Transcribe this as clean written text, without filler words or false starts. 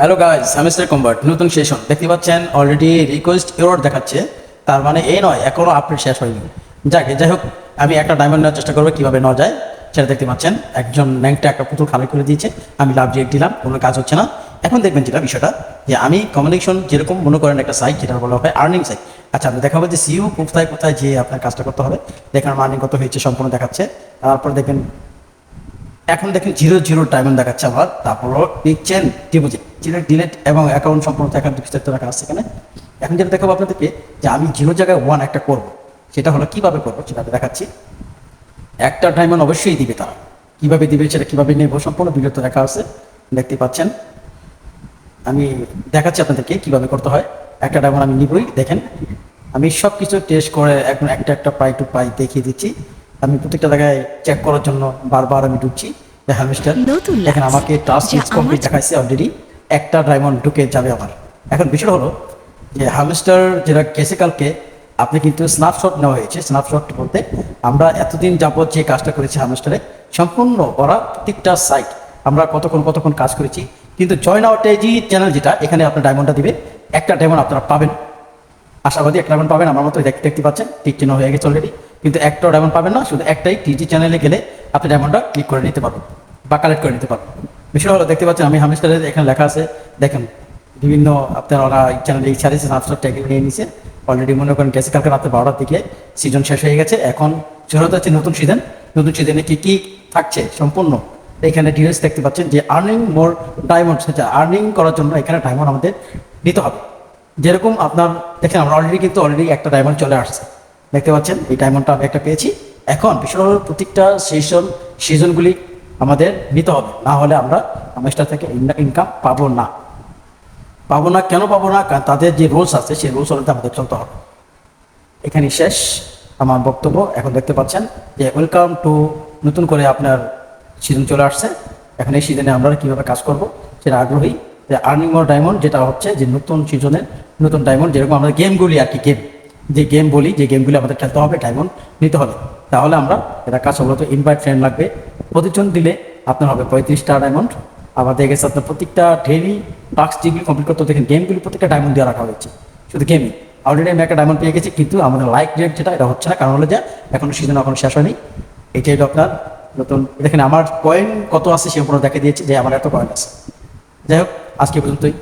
Hello guys, semester convert নতুন session দেখতে পাচ্ছেন। অলরেডি রিকোয়েস্ট এরর দেখাচ্ছে, তার মানে এই নয় এখনো আপডেট শেষ হয়নি। যাই হোক, আমি একটা ডায়মন্ড নেওয়ার চেষ্টা করবো, কীভাবে নেওয়া যায় সেটা দেখতে পাচ্ছেন। একজন ল্যাংটা একটা পুতুল খালি করে দিয়েছে, আমি লাভ রিয়েক্ট দিলাম, কোনো কাজ হচ্ছে না। এখন দেখবেন যেটা বিষয়টা, যে আমি কমিউনিকেশন যেরকম মনে করেন একটা সাইট, যেটা বলা হয় আর্নিং সাইট। আচ্ছা, আমি দেখাবো যে সিইও কোথায় কোথায় যে আপনার কাজটা করতে হবে। দেখেন আর্নিং কত হয়েছে সম্পূর্ণ দেখাচ্ছে। তারপর দেখবেন এখন দেখেন 0 ডায়মন্ড দেখাচ্ছে আমার। তারপরও দেখছেন ডিপোজিট, ডিলেট এবং অ্যাকাউন্ট সম্পূর্ণ অ্যাকাউন্ট বিস্তারিত রাখা আছে এখানে। এখন যেটা দেখাবো আপনাদেরকে, যে আমি 0 জায়গায় 1 একটা করবো, সেটা হলো কীভাবে করবো সেটা দেখাচ্ছি। একটা ডায়মন্ড অবশ্যই দিবে তারা, কীভাবে দিবে সেটা কীভাবে নেবো সম্পূর্ণ ভিডিওতে দেখা আছে, দেখতে পাচ্ছেন। আমি দেখাচ্ছি আপনাদেরকে কীভাবে করতে হয়। একটা ডায়মন্ড আমি নিবই। দেখেন আমি সব কিছু টেস্ট করে এখন একটা একটা পাই টু পাই দেখিয়ে দিচ্ছি। আমি প্রত্যেকটা জায়গায় চেক করার জন্য বারবার আমি ঢুকছি। হ্যামস্টার দেখেন আমাকে টাস্ক ইজ কমপ্লিট দেখাইছে অলরেডি। একটা ডায়মন্ড ঢুকে যাবে আমার। এখন বিষয় হলো যে হ্যামস্টার যেটা গেছে কালকে, আপনি কিন্তু স্ন্যাপশট নেওয়া হয়েছে। স্ন্যাপশট বলতে আমরা এতদিন যাবত যে কাজটা করেছি হ্যামস্টারে, সম্পূর্ণ ওরা প্রত্যেকটা সাইট আমরা কতক্ষণ কাজ করেছি। কিন্তু জয়েন আওয়ার টেজি চ্যানেল যেটা, এখানে আপনার ডায়মন্ডটা দিবে। একটা ডায়মন্ড আপনারা পাবেন, আশাবাদী একটা ডায়মন্ড পাবেন। আমার মতো দেখতে পাচ্ছেন টিক চিহ্ন হয়ে গেছে অলরেডি। কিন্তু একটা ডায়মন্ড পাবেন না, শুধু একটাই। টিজি চ্যানেলে গেলে আপনি ডায়মন্ডটা ক্লিক করে নিতে পারবেন বা কালেক্ট করে নিতে পারবেন। বিষয় হলো দেখতে পাচ্ছেন আমি হামিস্টারের এখানে লেখা আছে, দেখেন বিভিন্ন আপনার ওরা চ্যানেলে ছাড়িয়েছে, সাবস্ক্রাইব ট্যাগ নিয়ে নিছে অলরেডি। মনে করেন গেছে কালকে রাতে 12টার দিকে সিজন শেষ হয়ে গেছে। এখন শুরু হতে হচ্ছে নতুন সিজন। নতুন সিজনে কী কী থাকছে সম্পূর্ণ এখানে ডিটেলস দেখতে পাচ্ছেন। যে আর্নিং মোর ডায়মন্ড, সেটা আর্নিং করার জন্য এখানে ডায়মন্ড আমাদের নিতে হবে। যেরকম আপনার দেখেন আমরা অলরেডি একটা ডায়মন্ড চলে আসছে, দেখতে পাচ্ছেন। এই ডায়মন্ডটা আমি একটা পেয়েছি। এখন বিষয় হলো প্রত্যেকটা সিজনগুলি আমাদের নিতে হবে, না হলে আমরা হামেস্টার থেকে ইনকাম পাবো না। কেন পাবো না? কারণ তাদের যে রুলস আছে সেই রুলস অনুযায়ী আমাদের চলতে হবে। এখানে শেষ আমার বক্তব্য। এখন দেখতে পাচ্ছেন যে ওয়েলকাম টু, নতুন করে আপনার সিজন চলে আসছে। এখন এই সিজনে আমরা কীভাবে কাজ করব সেটা আগ্রহী। যে আর্নিং মোর ডায়মন্ড যেটা হচ্ছে যে নতুন সিজনের নতুন ডায়মন্ড, যেরকম আমরা গেমগুলি আর কি, যে গেম বলি, যে গেমগুলি আমাদের খেলতে হবে, ডায়মন্ড নিতে হবে। তাহলে আমরা এটা কাজ হলো তো ইনভাইট ফ্রেন্ড লাগবে, প্রতিজন দিলে আপনার হবে 35টা ডায়মন্ড। আবার দেখে গেছে আপনার প্রত্যেকটা ডেইলি টাস্ক যেগুলি কমপ্লিট করতে, দেখেন গেমগুলি প্রত্যেকটা ডায়মন্ড দিয়ে রাখা হয়েছে, শুধু গেমই। অলরেডি আমি একটা ডায়মন্ড পেয়ে গেছি, কিন্তু আমাদের লাইক রেট যেটা এটা হচ্ছে না, কারণ হলো যে এখনো সিজন এখনো শেষ হয়নি। এটাই হলো আপনার নতুন। দেখেন আমার কয়েন কত আছে সে উপরে দেখে দিয়েছে যে আমার এত কয়েন আছে। যাই হোক, আজকে পর্যন্তই।